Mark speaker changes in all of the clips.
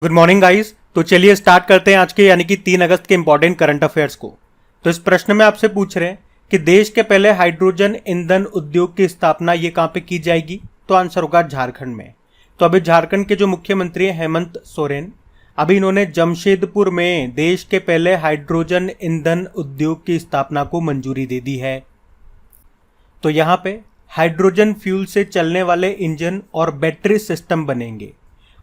Speaker 1: Good morning guys. तो चलिए start करते हैं आज के यानी कि 3 अगस्त के इंपॉर्टेंट करंट अफेयर्स को। तो इस प्रश्न में आपसे पूछ रहे हैं कि देश के पहले हाइड्रोजन ईंधन उद्योग की स्थापना ये कहां पे की जाएगी। तो आंसर होगा झारखंड में। तो अभी झारखंड के जो मुख्यमंत्री हैं हेमंत सोरेन, अभी इन्होंने जमशेदपुर में देश के पहले हाइड्रोजन ईंधन उद्योग की स्थापना को मंजूरी दे दी है। तो यहाँ पे हाइड्रोजन फ्यूल से चलने वाले इंजन और बैटरी सिस्टम बनेंगे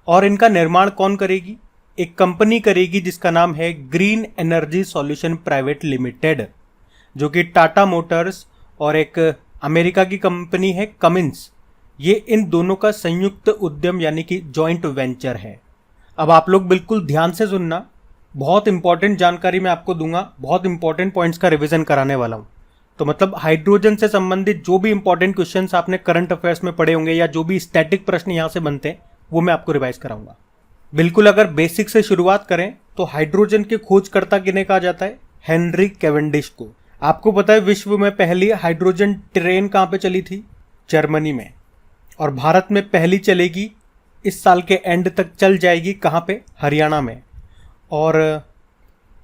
Speaker 1: और इनका निर्माण कौन करेगी? एक कंपनी करेगी जिसका नाम है green energy solution private limited, जो कि टाटा मोटर्स और एक अमेरिका की कंपनी है कमिंस, ये इन दोनों का संयुक्त उद्यम यानी कि जॉइंट वेंचर है। अब आप लोग बिल्कुल ध्यान से सुनना, बहुत इंपॉर्टेंट जानकारी मैं आपको दूंगा, बहुत इंपॉर्टेंट पॉइंट्स का रिवीजन कराने वाला हूं। तो मतलब हाइड्रोजन से संबंधित जो भी इंपॉर्टेंट क्वेश्चंस आपने करंट अफेयर्स में पढ़े होंगे या जो भी स्टैटिक प्रश्न यहां से बनते हैं वो मैं आपको रिवाइज कराऊंगा। बिल्कुल अगर बेसिक से शुरुआत करें तो हाइड्रोजन के खोजकर्ता किन्हें कहा जाता है? हेनरी कैवेंडिश को। आपको पता है विश्व में पहली हाइड्रोजन ट्रेन कहां पे चली थी? जर्मनी में। और भारत में पहली चलेगी, इस साल के एंड तक चल जाएगी, कहां पे? हरियाणा में। और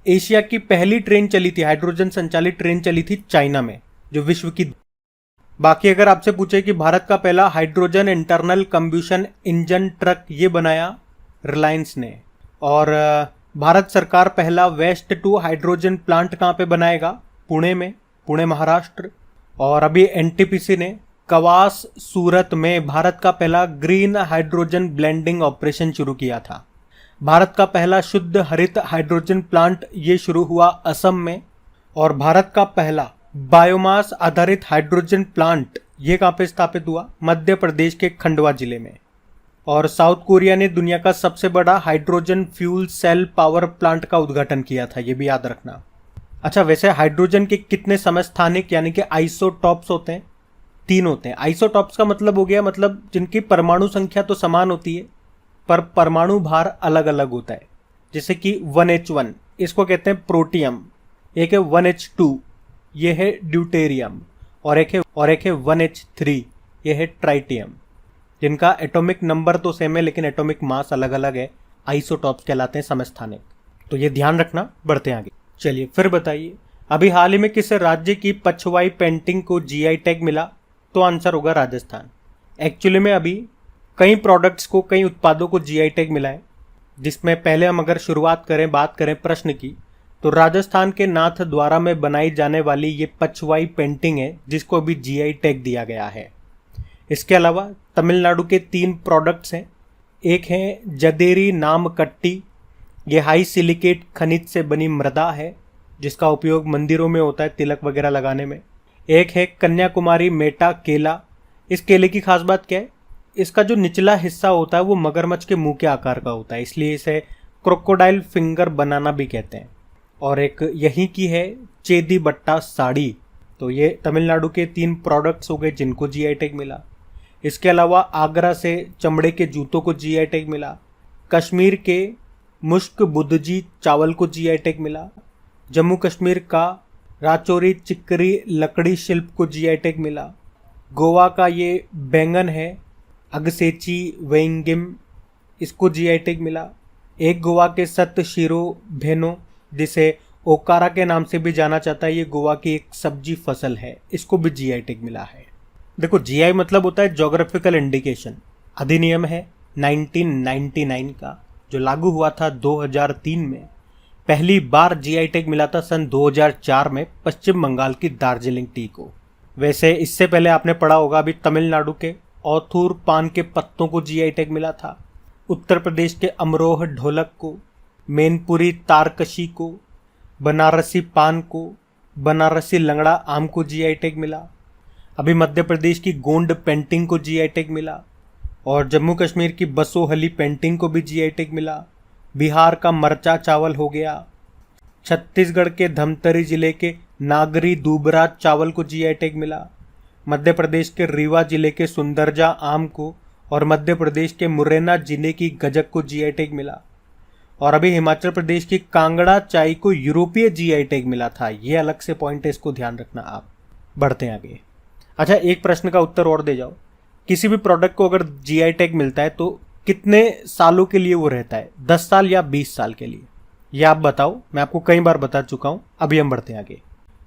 Speaker 1: एशिया की पहली ट्रेन चली थी, हाइड्रोजन संचालित ट्रेन चली थी चाइना में, जो विश्व की। बाकी अगर आपसे पूछे कि भारत का पहला हाइड्रोजन इंटरनल कंब्यूशन इंजन ट्रक ये बनाया रिलायंस ने। और भारत सरकार पहला वेस्ट टू हाइड्रोजन प्लांट कहाँ पे बनाएगा? पुणे में, पुणे महाराष्ट्र। और अभी एनटीपीसी ने कवास सूरत में भारत का पहला ग्रीन हाइड्रोजन ब्लेंडिंग ऑपरेशन शुरू किया था। भारत का पहला शुद्ध हरित हाइड्रोजन प्लांट ये शुरू हुआ असम में। और भारत का पहला बायोमास आधारित हाइड्रोजन प्लांट ये कहां पे स्थापित हुआ? मध्य प्रदेश के खंडवा जिले में। और साउथ कोरिया ने दुनिया का सबसे बड़ा hydrogen fuel cell power plant का उद्घाटन किया था, ये भी याद रखना। अच्छा, वैसे हाइड्रोजन के कितने समस्थानिक यानी कि आइसोटॉप्स होते हैं? 3 होते हैं। आइसोटॉप्स का मतलब हो गया मतलब जिनकी परमाणु संख्या तो समान होती है पर परमाणु भार अलग अलग होता है। जैसे कि 1H1 इसको कहते हैं प्रोटियम, एक है 1H2 ये है ड्यूटेरियम, और एक है 1H3 ये है ट्राइटियम, जिनका एटॉमिक नंबर तो सेम है लेकिन एटॉमिक मास अलग अलग है। आइसोटॉप्स कहलाते हैं समस्थानिक। तो ये ध्यान रखना। बढ़ते हैं आगे। चलिए फिर बताइए, अभी हाल ही में किस राज्य की पछवाई पेंटिंग को जीआई टैग मिला? तो आंसर होगा राजस्थान। एक्चुअली में अभी कई प्रोडक्ट्स को, कई उत्पादों को जीआई टैग मिला है, जिसमें पहले हम अगर शुरुआत करें, बात करें प्रश्न की, तो राजस्थान के नाथ द्वारा में बनाई जाने वाली ये पछवाई पेंटिंग है जिसको अभी जीआई टैग दिया गया है। इसके अलावा तमिलनाडु के 3 प्रोडक्ट्स हैं। एक है जदेरी नाम कट्टी, ये हाई सिलिकेट खनिज से बनी मृदा है जिसका उपयोग मंदिरों में होता है तिलक वगैरह लगाने में। एक है कन्याकुमारी मेटा केला। इस केले की खास बात क्या है? इसका जो निचला हिस्सा होता है वो मगरमच्छ के मुंह के आकार का होता है, इसलिए इसे क्रोकोडाइल फिंगर बनाना भी कहते हैं। और एक यहीं की है चेदी बट्टा साड़ी। तो ये तमिलनाडु के 3 प्रोडक्ट्स हो गए जिनको जीआई टैग मिला। इसके अलावा आगरा से चमड़े के जूतों को जीआई टैग मिला। कश्मीर के मुश्क बुदजी चावल को जीआई टैग मिला। जम्मू कश्मीर का राचौरी चिक्करी लकड़ी शिल्प को जीआई टैग मिला। गोवा का ये बैंगन है अगसेची वेंगिम, इसको जीआई टैग मिला। एक गोवा के सत शीरो भेनो, जिसे ओकारा के नाम से भी जाना जाता है, ये गोवा की एक सब्जी फसल है, इसको भी जीआई टैग मिला है। देखो जीआई मतलब होता है ज्योग्राफिकल इंडिकेशन। अधिनियम है 1999 का जो लागू हुआ था 2003 में। पहली बार जीआई टैग मिला था सन 2004 में पश्चिम बंगाल की दार्जिलिंग टी को। वैसे इससे पहले आपने पढ़ा होगा अभी तमिलनाडु के औथूर पान के पत्तों को जीआई टैग मिला था। उत्तर प्रदेश के अमरोह ढोलक को, मैनपुरी तारकशी को, बनारसी पान को, बनारसी लंगड़ा आम को जीआई टैग मिला। अभी मध्य प्रदेश की गोंड पेंटिंग को जीआई टैग मिला। और जम्मू कश्मीर की बसोहली पेंटिंग को भी जीआई टैग मिला। बिहार का मरचा चावल हो गया। छत्तीसगढ़ के धमतरी जिले के नागरी दूबरा चावल को जीआई टैग मिला। मध्य प्रदेश के रीवा जिले के सुंदरजा आम को और मध्य प्रदेश के मुरैना जिले की गजक को जीआई टैग मिला। और अभी हिमाचल प्रदेश की कांगड़ा चाय को यूरोपीय जीआई टैग मिला था। ये अलग से पॉइंट है, इसको ध्यान रखना आप। बढ़ते हैं आगे। अच्छा, एक प्रश्न का उत्तर और दे जाओ। किसी भी प्रोडक्ट को अगर जीआई टैग मिलता है तो कितने सालों के लिए वो रहता है, 10 साल या 20 साल के लिए? ये आप बताओ, मैं आपको कई बार बता चुका हूं। अभी हम बढ़ते हैं आगे।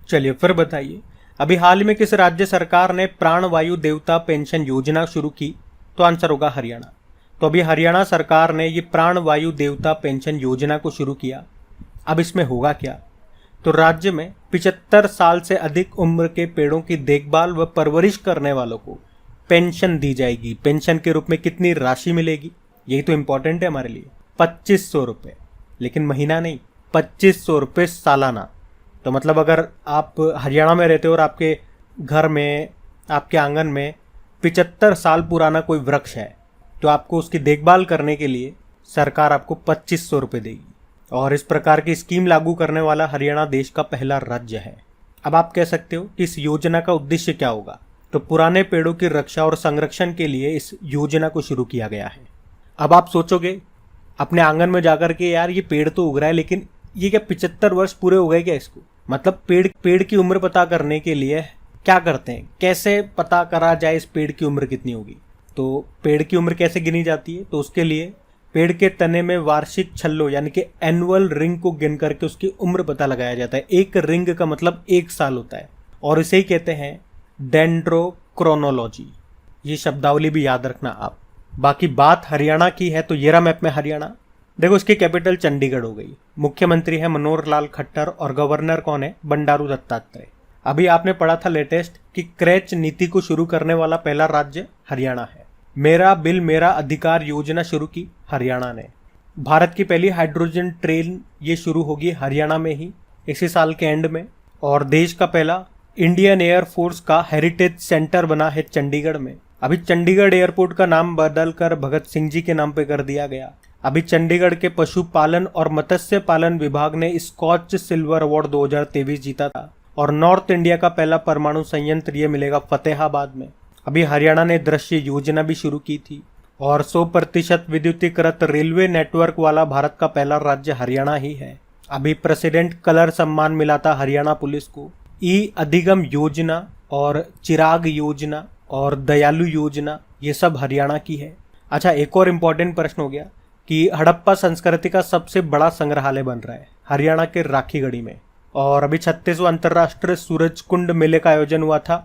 Speaker 1: चलिए फिर बताइए, अभी हाल ही में किस राज्य सरकार ने प्राणवायु देवता पेंशन योजना शुरू की? तो आंसर होगा हरियाणा। तो अभी हरियाणा सरकार ने ये प्राणवायु देवता पेंशन योजना को शुरू किया। अब इसमें होगा क्या? तो राज्य में 75 साल से अधिक उम्र के पेड़ों की देखभाल व परवरिश करने वालों को पेंशन दी जाएगी। पेंशन के रूप में कितनी राशि मिलेगी? यही तो इंपॉर्टेंट है हमारे लिए। 2500 रुपये, लेकिन महीना नहीं, 2500 रुपये सालाना। तो मतलब अगर आप हरियाणा में रहते हो और आपके घर में, आपके आंगन में 75 साल पुराना कोई वृक्ष है, तो आपको उसकी देखभाल करने के लिए सरकार आपको 2500 रुपये देगी। और इस प्रकार की स्कीम लागू करने वाला हरियाणा देश का पहला राज्य है। अब आप कह सकते हो कि इस योजना का उद्देश्य क्या होगा? तो पुराने पेड़ों की रक्षा और संरक्षण के लिए इस योजना को शुरू किया गया है। अब आप सोचोगे अपने आंगन में जाकर के, यार ये पेड़ तो उग रहा है, लेकिन ये क्या 75 वर्ष पूरे हो गए क्या इसको? मतलब पेड़ की उम्र पता करने के लिए क्या करते हैं? कैसे पता करा जाए इस पेड़ की उम्र कितनी होगी? तो पेड़ की उम्र कैसे गिनी जाती है? तो उसके लिए पेड़ के तने में वार्षिक छल्लों यानी कि एनुअल रिंग को गिन करके उसकी उम्र पता लगाया जाता है। एक रिंग का मतलब 1 साल होता है, और इसे ही कहते हैं डेंड्रोक्रोनोलॉजी। ये शब्दावली भी याद रखना आप। बाकी बात हरियाणा की है, तो ये रहा मैप में हरियाणा। देखो, इसकी कैपिटल चंडीगढ़ हो गई। मुख्यमंत्री है मनोहर लाल खट्टर और गवर्नर कौन है? बंडारू दत्तात्रेय। अभी आपने पढ़ा था लेटेस्ट कि क्रैच नीति को शुरू करने वाला पहला राज्य हरियाणा है। मेरा बिल मेरा अधिकार योजना शुरू की हरियाणा ने। भारत की पहली हाइड्रोजन ट्रेन ये शुरू होगी हरियाणा में ही इसी साल के एंड में। और देश का पहला इंडियन एयरफोर्स का हेरिटेज सेंटर बना है चंडीगढ़ में। अभी चंडीगढ़ एयरपोर्ट का नाम बदलकर भगत सिंह जी के नाम पे कर दिया गया। अभी चंडीगढ़ के पशुपालन और मत्स्य पालन विभाग ने स्कॉच सिल्वर अवार्ड 2023 जीता था। और नॉर्थ इंडिया का पहला परमाणु संयंत्र ये मिलेगा फतेहाबाद में। अभी हरियाणा ने दृश्य योजना भी शुरू की थी। और 100% विद्युतीकृत रेलवे नेटवर्क वाला भारत का पहला राज्य हरियाणा ही है। अभी प्रेसिडेंट कलर सम्मान मिला था हरियाणा पुलिस को। ई अधिगम योजना और चिराग योजना और दयालु योजना ये सब हरियाणा की है। अच्छा, एक और इम्पोर्टेंट प्रश्न हो गया कि हड़प्पा संस्कृति का सबसे बड़ा संग्रहालय बन रहा है हरियाणा के राखीगढ़ी में। और अभी 36वां अंतर्राष्ट्रीय सूरज कुंड मेले का आयोजन हुआ था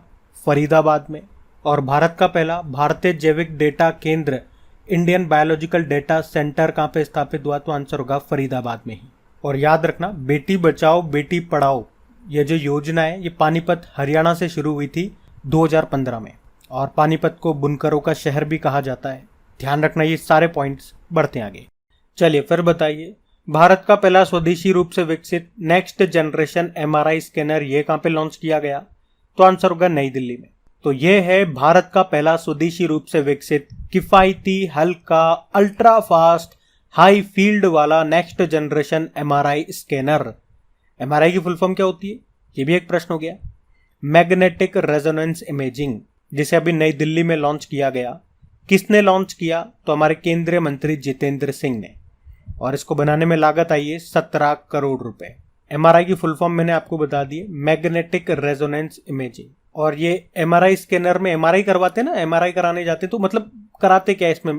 Speaker 1: फरीदाबाद में। और भारत का पहला भारतीय जैविक डेटा केंद्र इंडियन बायोलॉजिकल डेटा सेंटर कहाँ पे स्थापित हुआ? तो आंसर होगा फरीदाबाद में ही। और याद रखना, बेटी बचाओ बेटी पढ़ाओ ये जो योजना है ये पानीपत हरियाणा से शुरू हुई थी 2015 में। और पानीपत को बुनकरों का शहर भी कहा जाता है। ध्यान रखना ये सारे पॉइंट्स। बढ़ते आगे। चलिए फिर बताइए, भारत का पहला स्वदेशी रूप से विकसित नेक्स्ट जनरेशन MRI स्कैनर ये कहाँ पे लॉन्च किया गया? तो आंसर होगा नई दिल्ली में। तो ये है भारत का पहला स्वदेशी रूप से विकसित किफायती, हल्का, अल्ट्रा फास्ट, हाई फील्ड वाला next generation MRI scanner. MRI की फुल फॉर्म क्या होती है? ये भी एक प्रश्न हो गया। मैग्नेटिक रेजोनेंस इमेजिंग, जिसे अभी नई दिल्ली में लॉन्च किया गया। किसने लॉन्च किया? तो हमारे केंद्रीय मंत्री जितेंद्र सिंह ने। और इसको बनाने में लागत आई है 17 करोड़ रुपए। MRI की फुल फॉर्म मैंने आपको बता दी, मैग्नेटिक रेजोनेंस इमेजिंग। और ये MRI स्कैनर में MRI करवाते ना, MRI कराने जाते, तो मतलब कराते क्या इसमें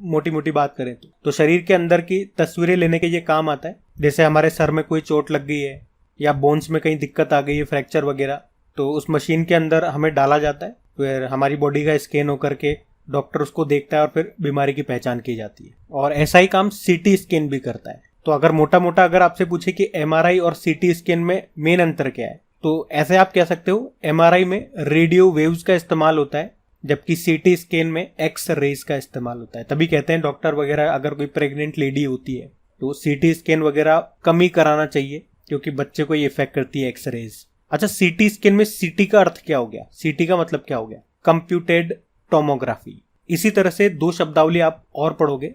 Speaker 1: मोटी मोटी बात करें तो शरीर के अंदर की तस्वीरें लेने के ये काम आता है। जैसे हमारे सर में कोई चोट लग गई है या बोन्स में कहीं दिक्कत आ गई है, फ्रैक्चर वगैरह, तो उस मशीन के अंदर हमें डाला जाता है। फिर हमारी बॉडी का स्कैन होकर के डॉक्टर उसको देखता है और फिर बीमारी की पहचान की जाती है। और ऐसा ही काम CT स्कैन भी करता है। तो अगर मोटा मोटा अगर आपसे पूछे कि MRI और CT स्कैन में मेन अंतर क्या है, तो ऐसे आप कह सकते हो MRI में रेडियो वेव्स का इस्तेमाल होता है, जबकि CT स्कैन में एक्स रेज का इस्तेमाल होता है। तभी कहते हैं डॉक्टर वगैरह, अगर कोई प्रेग्नेंट लेडी होती है तो CT स्कैन वगैरह कम ही कराना चाहिए, क्योंकि बच्चे को ये इफेक्ट करती है एक्स रेज। अच्छा, CT स्कैन में CT का अर्थ क्या हो गया? CT का मतलब क्या हो गया? Computed tomography. इसी तरह से 2 शब्दावली आप और पढ़ोगे,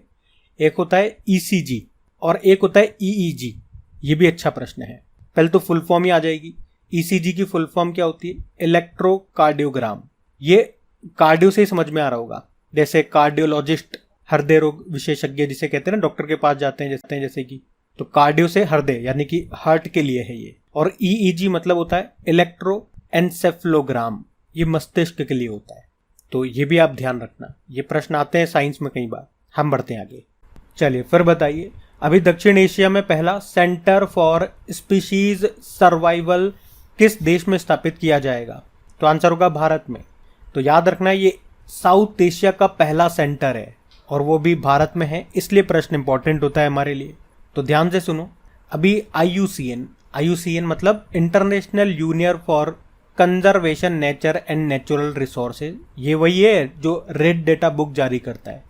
Speaker 1: एक होता है ECG और एक होता है EEG। ये भी अच्छा प्रश्न है। पहले तो फुल फॉर्म ही आ जाएगी। ECG की फुल फॉर्म क्या होती है? इलेक्ट्रोकार्डियोग्राम। ये कार्डियो से ही समझ में आ रहा होगा, जैसे कार्डियोलॉजिस्ट, हृदय रोग विशेषज्ञ जिसे कहते हैं ना, डॉक्टर के पास जाते हैं जैसे कि, तो कार्डियो से हृदय यानी कि हार्ट के लिए है ये। और EEG मतलब होता है इलेक्ट्रोएन्सेफलोग्राम, ये मस्तिष्क के लिए होता है। तो ये भी आप ध्यान रखना, ये प्रश्न आते हैं साइंस में कई बार। हम बढ़ते हैं आगे। चलिए फिर बताइए, अभी दक्षिण एशिया में पहला सेंटर फॉर स्पीशीज सर्वाइवल किस देश में स्थापित किया जाएगा? तो आंसर होगा भारत में। तो याद रखना ये साउथ एशिया का पहला सेंटर है और वो भी भारत में है, इसलिए प्रश्न इंपॉर्टेंट होता है हमारे लिए। तो ध्यान से सुनो, अभी IUCN मतलब international union for conservation nature and natural resources, ये वही है जो रेड डेटा बुक जारी करता है।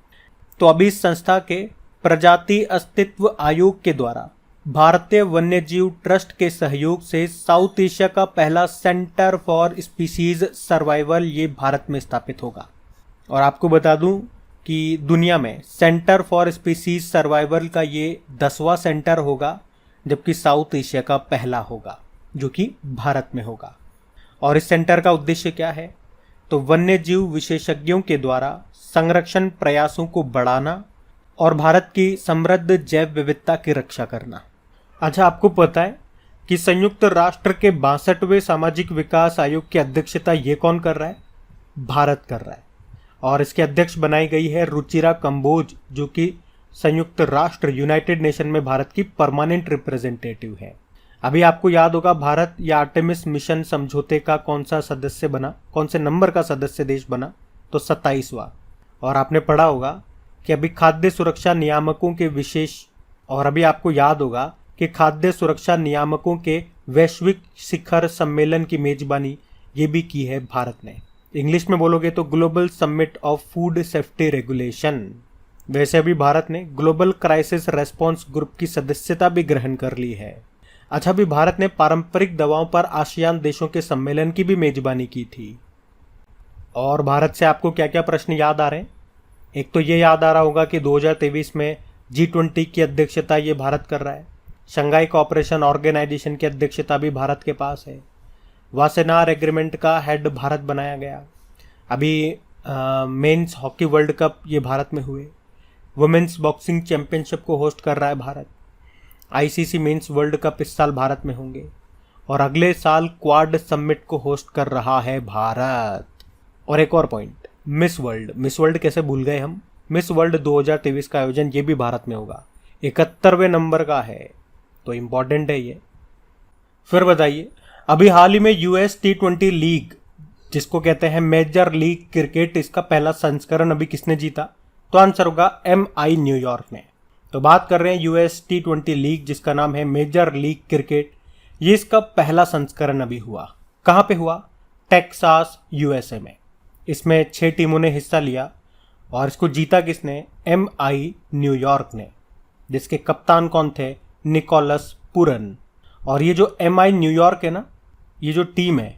Speaker 1: तो अभी इस संस्था के प्रजाति अस्तित्व आयोग के द्वारा भारतीय वन्यजीव ट्रस्ट के सहयोग से साउथ एशिया का पहला सेंटर फॉर स्पीशीज सर्वाइवल ये भारत में स्थापित होगा। और आपको बता दूं कि दुनिया में सेंटर फॉर स्पीशीज सर्वाइवल का ये 10वां सेंटर होगा, जबकि साउथ एशिया का पहला होगा जो कि भारत में होगा। और इस सेंटर का उद्देश्य क्या है? तो वन्यजीव विशेषज्ञों के द्वारा संरक्षण प्रयासों को बढ़ाना और भारत की समृद्ध जैव विविधता की रक्षा करना। अच्छा, आपको पता है कि संयुक्त राष्ट्र के 62वें सामाजिक विकास आयोग की अध्यक्षता ये कौन कर रहा है? भारत कर रहा है। और इसके अध्यक्ष बनाई गई है रुचिरा कंबोज, जो कि संयुक्त राष्ट्र यूनाइटेड नेशन में भारत की परमानेंट रिप्रेजेंटेटिव है। अभी आपको याद होगा भारत या आर्टेमिस मिशन समझौते का कौन सा सदस्य बना, कौन से नंबर का सदस्य देश बना? तो 27वां। और आपने पढ़ा होगा कि अभी खाद्य सुरक्षा नियामकों के विशेष, और अभी आपको याद होगा कि खाद्य सुरक्षा नियामकों के वैश्विक शिखर सम्मेलन की मेजबानी ये भी की है भारत ने। इंग्लिश में बोलोगे तो global summit of food safety regulation. वैसे अभी भारत ने ग्लोबल क्राइसिस रेस्पॉन्स ग्रुप की सदस्यता भी ग्रहण कर ली है। अच्छा, अभी भारत ने पारंपरिक दवाओं पर आसियान देशों के सम्मेलन की भी मेजबानी की थी। और भारत से आपको क्या क्या प्रश्न याद आ रहे हैं? एक तो ये याद आ रहा होगा कि 2023 में G20 की अध्यक्षता ये भारत कर रहा है। शंघाई कोऑपरेशन ऑर्गेनाइजेशन की अध्यक्षता भी भारत के पास है। वासेनार एग्रीमेंट का हेड भारत बनाया गया। अभी मेंस हॉकी वर्ल्ड कप ये भारत में हुए। वुमेन्स बॉक्सिंग चैंपियनशिप को होस्ट कर रहा है Bharat. ICC mains world cup इस साल भारत में होंगे। और अगले साल क्वाड समिट को होस्ट कर रहा है भारत। और एक और पॉइंट, मिस वर्ल्ड कैसे भूल गए हम? मिस वर्ल्ड 2023 का आयोजन ये भी भारत में होगा। 71वें नंबर का है, तो इम्पॉर्टेंट है ये। फिर बताइए, अभी हाल ही में US T20 लीग, जिसको कहते हैं मेजर लीग क्रिकेट, इसका पहला संस्करण अभी किसने जीता? तो आंसर होगा MI न्यूयॉर्क ने। तो बात कर रहे हैं US T20 लीग, जिसका नाम है मेजर लीग क्रिकेट। ये इसका पहला संस्करण अभी हुआ। कहाँ पे हुआ? टेक्सास USA में। इसमें 6 टीमों ने हिस्सा लिया और इसको जीता किसने? MI न्यूयॉर्क ने, जिसके कप्तान कौन थे? Nicholas Pooran. और ये जो MI न्यूयॉर्क है ना, ये जो टीम है,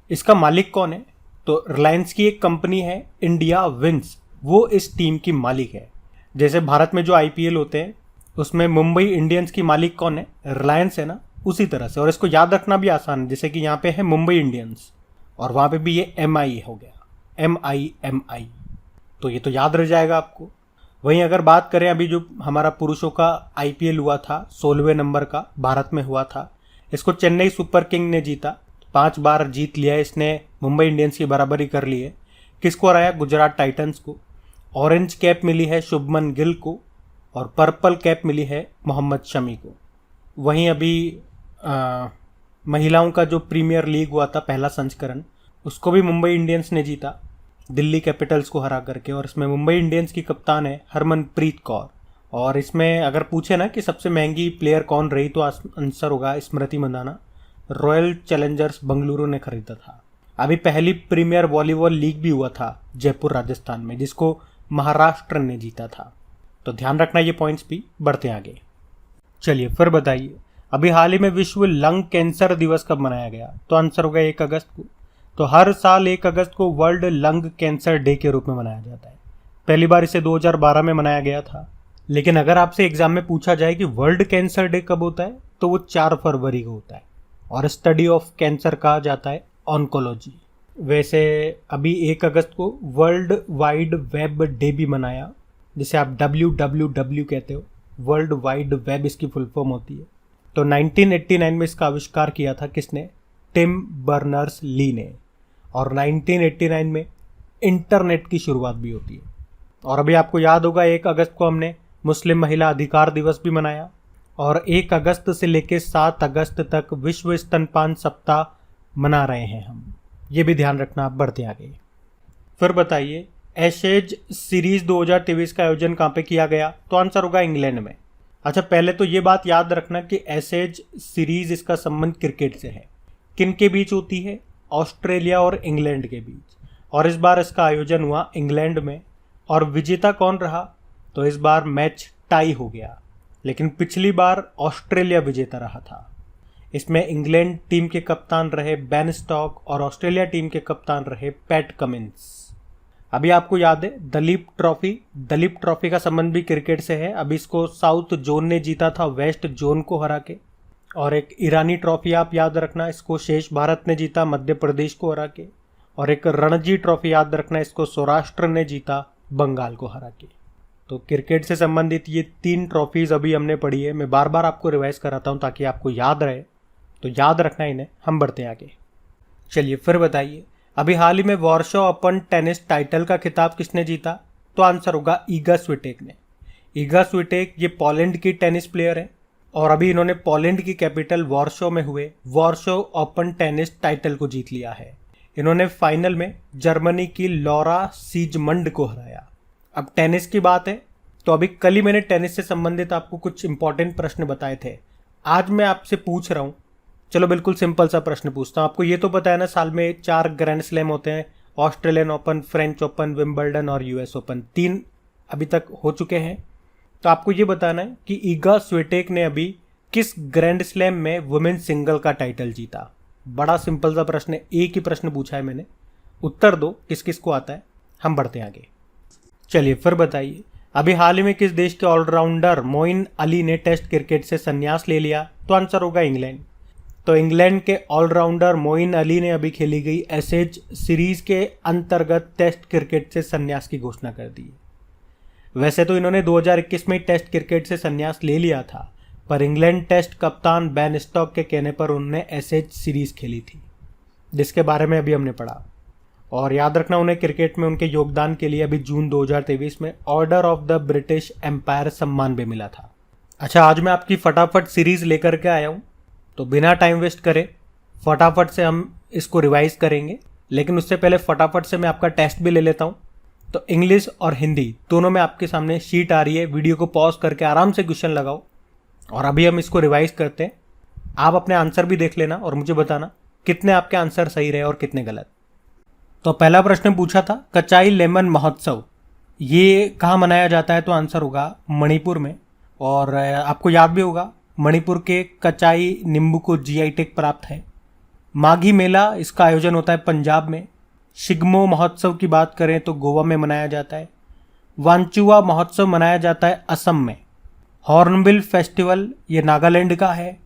Speaker 1: इसका मालिक कौन है? तो रिलायंस की एक कंपनी है इंडिया विंस, वो इस टीम की मालिक है। जैसे भारत में जो IPL होते हैं उसमें मुंबई इंडियंस की मालिक कौन है? रिलायंस है ना, उसी तरह से। और इसको याद रखना भी आसान है, जैसे कि यहाँ पे है मुंबई इंडियंस और वहाँ पे भी ये MI हो गया, MI। तो ये तो याद रह जाएगा आपको। वहीं अगर बात करें अभी जो हमारा पुरुषों का IPL हुआ था 16वें नंबर का, भारत में हुआ था। इसको चेन्नई सुपर किंग ने जीता, 5 बार जीत लिया इसने, मुंबई इंडियंस की बराबरी कर ली है। किसको हराया? गुजरात टाइटंस को। ऑरेंज कैप मिली है शुभमन गिल को और पर्पल कैप मिली है मोहम्मद शमी को। वहीं अभी महिलाओं का जो प्रीमियर लीग हुआ था पहला संस्करण, उसको भी मुंबई इंडियंस ने जीता दिल्ली कैपिटल्स को हरा करके। और इसमें मुंबई इंडियंस की कप्तान है हरमनप्रीत कौर। और इसमें अगर पूछे ना कि सबसे महंगी प्लेयर कौन रही, तो आंसर होगा स्मृति मंदाना। रॉयल चैलेंजर्स बंगलुरु ने खरीदा था। अभी पहली प्रीमियर वॉलीबॉल लीग भी हुआ था जयपुर राजस्थान में, जिसको महाराष्ट्र ने जीता था। तो ध्यान रखना ये पॉइंट्स भी। बढ़ते आगे। चलिए फिर बताइए, अभी हाल ही में विश्व लंग कैंसर दिवस कब मनाया गया? तो आंसर होगा 1 अगस्त को। तो हर साल 1 अगस्त को वर्ल्ड लंग कैंसर डे के रूप में मनाया जाता है। पहली बार इसे 2012 में मनाया गया था। लेकिन अगर आपसे एग्जाम में पूछा जाए कि वर्ल्ड कैंसर डे कब होता है, तो वो 4 फरवरी को होता है। और स्टडी ऑफ कैंसर कहा जाता है ऑन्कोलॉजी। वैसे अभी 1 अगस्त को वर्ल्ड वाइड वेब डे भी मनाया, जिसे आप WWW कहते हो। वर्ल्ड वाइड वेब इसकी फुल फॉर्म होती है। तो 1989 में इसका आविष्कार किया था किसने? टिम बर्नर्स ली ने। और 1989 में इंटरनेट की शुरुआत भी होती है। और अभी आपको याद होगा 1 अगस्त को हमने मुस्लिम महिला अधिकार दिवस भी मनाया, और 1 अगस्त से लेकर 7 अगस्त तक विश्व स्तनपान सप्ताह मना रहे हैं हम। ये भी ध्यान रखना, आप बढ़ते आगे। फिर बताइए, एशेज सीरीज 2023 का आयोजन कहाँ पे किया गया? तो आंसर होगा इंग्लैंड में। अच्छा, पहले तो ये बात याद रखना कि एशेज सीरीज, इसका संबंध क्रिकेट से है। किन के बीच होती है? ऑस्ट्रेलिया और इंग्लैंड के बीच। और इस बार इसका आयोजन हुआ इंग्लैंड में। और विजेता कौन रहा? तो इस बार मैच टाई हो गया, लेकिन पिछली बार ऑस्ट्रेलिया विजेता रहा था। इसमें इंग्लैंड टीम के कप्तान रहे बेन स्टोक्स और ऑस्ट्रेलिया टीम के कप्तान रहे पैट कमिंस। अभी आपको याद है दलीप ट्रॉफी का संबंध भी क्रिकेट से है। अभी इसको साउथ जोन ने जीता था वेस्ट जोन को हरा के। और एक ईरानी ट्रॉफी आप याद रखना, इसको शेष भारत ने जीता मध्य प्रदेश को हरा के। और एक रणजी ट्रॉफी याद रखना, इसको सौराष्ट्र ने जीता बंगाल को हरा के। तो क्रिकेट से संबंधित ये 3 ट्रॉफीज अभी हमने पढ़ी है। मैं बार बार आपको रिवाइज कराता हूँ ताकि आपको याद रहे, तो याद रखना इन्हें। हम बढ़ते हैं आगे। चलिए फिर बताइए, अभी हाल ही में वॉर्सो ओपन टेनिस टाइटल का खिताब किसने जीता? तो आंसर होगा ईगा स्विटेक ने। ईगा स्विटेक ये पोलैंड की टेनिस प्लेयर है, और अभी इन्होंने पोलैंड की कैपिटल वॉर्सो में हुए वॉर्सो ओपन टेनिस टाइटल को जीत लिया है। इन्होंने फाइनल में जर्मनी की लॉरा सीजमंड को हराया। अब टेनिस की बात है, तो अभी कल ही मैंने टेनिस से संबंधित आपको कुछ इंपॉर्टेंट प्रश्न बताए थे। आज मैं आपसे पूछ रहा हूँ, चलो बिल्कुल सिंपल सा प्रश्न पूछता हूँ। आपको ये तो पता है ना, साल में 4 ग्रैंड स्लैम होते हैं, Australian open, French open, Wimbledon और यूएस ओपन। 3 अभी तक हो चुके हैं। तो आपको ये बताना है कि ईगा स्विटेक ने अभी किस ग्रैंड स्लैम में वुमेन सिंगल का टाइटल जीता। बड़ा सिंपल सा प्रश्न है, एक ही प्रश्न पूछा है मैंने, उत्तर दो किस किस को आता है। हम बढ़ते हैं आगे। चलिए फिर बताइए, अभी हाल ही में किस देश के ऑलराउंडर मोइन अली ने टेस्ट क्रिकेट से संन्यास ले लिया? तो आंसर होगा इंग्लैंड। तो इंग्लैंड के ऑलराउंडर मोइन अली ने अभी खेली गई एशेज सीरीज के अंतर्गत टेस्ट क्रिकेट से संन्यास की घोषणा कर दी है। वैसे तो इन्होंने 2021 में टेस्ट क्रिकेट से संन्यास ले लिया था, पर इंग्लैंड टेस्ट कप्तान बेन स्टोक्स के कहने पर उन्होंने एशेज सीरीज खेली थी, जिसके बारे में अभी हमने पढ़ा। और याद रखना, उन्हें क्रिकेट में उनके योगदान के लिए अभी जून 2023 में order of the British Empire सम्मान भी मिला था। अच्छा, आज मैं आपकी फटाफट सीरीज लेकर के आया हूँ, तो बिना टाइम वेस्ट करे फटाफट से हम इसको रिवाइज करेंगे। लेकिन उससे पहले फटाफट से मैं आपका टेस्ट भी ले लेता हूँ। तो इंग्लिश और हिंदी दोनों में आपके सामने शीट आ रही है, वीडियो को पॉज करके आराम से क्वेश्चन लगाओ। और अभी हम इसको रिवाइज करते हैं। आप अपने आंसर भी देख लेना और मुझे बताना कितने आपके आंसर सही रहे और कितने गलत। तो पहला प्रश्न पूछा था कचाई लेमन महोत्सव ये कहाँ मनाया जाता है? तो आंसर होगा मणिपुर में। और आपको याद भी होगा मणिपुर के कचाई नींबू को जीआई टैग प्राप्त है। माघी मेला, इसका आयोजन होता है पंजाब में। शिग्मो महोत्सव की बात करें तो गोवा में मनाया जाता है। वांचुआ महोत्सव मनाया जाता है असम में। हॉर्नबिल फेस्टिवल ये नागालैंड का है।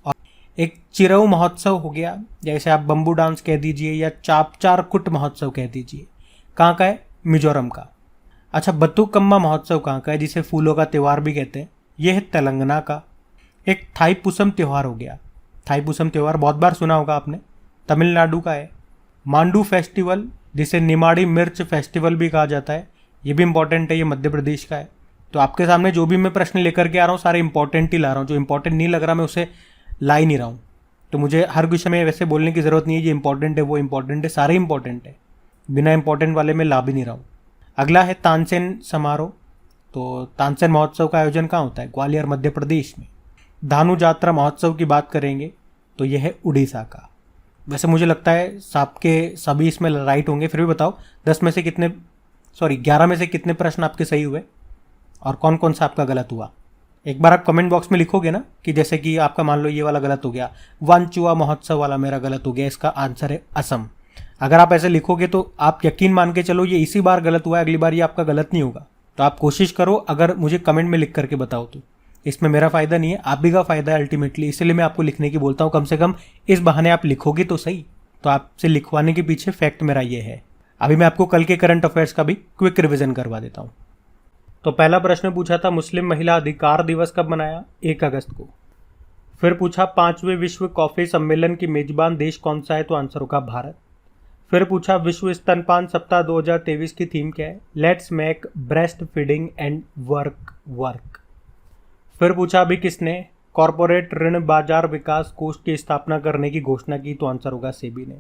Speaker 1: और एक चिरऊ महोत्सव हो गया, जैसे आप बम्बू डांस कह दीजिए या चापचारकुट महोत्सव कह दीजिए, कहाँ का है? मिजोरम का। अच्छा, बतुकम्मा महोत्सव कहाँ का है, जिसे फूलों का त्यौहार भी कहते हैं? यह है तेलंगाना का। एक थाईपुसम त्यौहार हो गया। थाईपुसम त्यौहार बहुत बार सुना होगा आपने, तमिलनाडु का है। मांडू फेस्टिवल, जिसे निमाड़ी मिर्च फेस्टिवल भी कहा जाता है, ये भी इंपॉर्टेंट है, ये मध्य प्रदेश का है। तो आपके सामने जो भी मैं प्रश्न लेकर के आ रहा हूँ सारे इंपॉर्टेंट ही ला रहा हूँ। जो इंपॉर्टेंट नहीं लग रहा मैं उसे ला ही नहीं रहा हूँ। तो मुझे हर विषय में वैसे बोलने की ज़रूरत नहीं है ये इंपॉर्टेंट है वो इंपॉर्टेंट है, सारे इंपॉर्टेंट है, बिना इंपॉर्टेंट वाले में ला भी नहीं रहा हूँ। अगला है तानसेन समारोह। तो तानसेन महोत्सव का आयोजन कहाँ होता है? ग्वालियर मध्य प्रदेश में। धानु यात्रा महोत्सव की बात करेंगे तो यह है उड़ीसा का। वैसे मुझे लगता है सबके सभी इसमें राइट होंगे, फिर भी बताओ 11 में से कितने प्रश्न आपके सही हुए और कौन कौन सा आपका गलत हुआ। एक बार आप कमेंट बॉक्स में लिखोगे ना, कि जैसे कि आपका मान लो ये वाला गलत हो गया, वांचुआ महोत्सव वाला मेरा गलत हो गया, इसका आंसर है असम। अगर आप ऐसे लिखोगे तो आप यकीन मान के चलो ये इसी बार गलत हुआ है, अगली बार ये आपका गलत नहीं होगा। तो आप कोशिश करो, अगर मुझे कमेंट में लिख करके बताओ तो इसमें मेरा फ़ायदा नहीं है, आप भी का फ़ायदा है अल्टीमेटली, इसलिए मैं आपको लिखने की बोलता हूँ। कम से कम इस बहाने आप लिखोगे तो सही। तो आपसे लिखवाने के पीछे फैक्ट मेरा ये है। अभी मैं आपको कल के करंट अफेयर्स का भी क्विक रिवीजन करवा देता हूँ। तो पहला प्रश्न पूछा था मुस्लिम महिला अधिकार दिवस कब मनाया? 1 अगस्त को। फिर पूछा 5वें विश्व कॉफ़ी सम्मेलन की मेजबान देश कौन सा है? तो आंसर होगा भारत। फिर पूछा विश्व स्तनपान सप्ताह 2023 की थीम क्या है? Let's make breast feeding and work. फिर पूछा अभी किसने कॉरपोरेट ऋण बाजार विकास कोष की स्थापना करने की घोषणा की? तो आंसर होगा सेबी ने।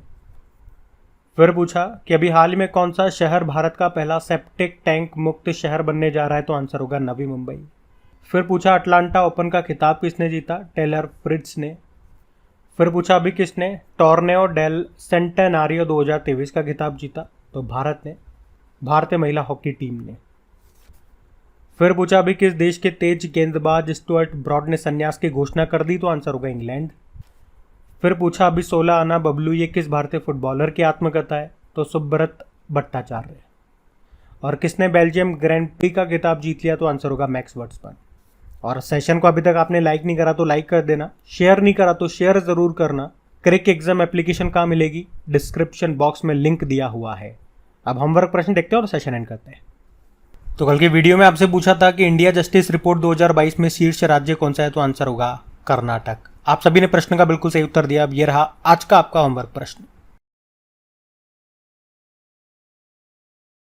Speaker 1: फिर पूछा कि अभी हाल में कौन सा शहर भारत का पहला सेप्टिक टैंक मुक्त शहर बनने जा रहा है? तो आंसर होगा नवी मुंबई। फिर पूछा अटलांटा ओपन का खिताब किसने जीता? टेलर फ्रिट्ज ने। फिर पूछा अभी किसने टॉर्नेओ डेल सेंटेनारियो 2023 का खिताब जीता? तो भारत ने, भारतीय महिला हॉकी टीम ने। फिर पूछा अभी किस देश के तेज गेंदबाज स्टुअर्ट ब्रॉड ने संन्यास की घोषणा कर दी? तो आंसर होगा इंग्लैंड। फिर पूछा अभी 16 आना बबलू ये किस भारतीय फुटबॉलर की आत्मकथा है? तो सुब्रत भट्टाचार्य। और किसने बेल्जियम ग्रैंड प्री का खिताब जीत लिया? तो आंसर होगा मैक्स वर्स्टैपेन। और सेशन को अभी तक आपने लाइक नहीं करा तो लाइक कर देना, शेयर नहीं करा तो शेयर जरूर करना। क्रिक एग्जाम एप्लीकेशन कहाँ मिलेगी? डिस्क्रिप्शन बॉक्स में लिंक दिया हुआ है। अब होमवर्क प्रश्न देखते हैं और सेशन एंड करते हैं। तो कल की वीडियो में आपसे पूछा था कि इंडिया जस्टिस रिपोर्ट 2022 में शीर्ष राज्य कौन सा है? तो आंसर होगा कर्नाटक। आप सभी ने प्रश्न का बिल्कुल सही उत्तर दिया। अब ये रहा आज का आपका होमवर्क प्रश्न।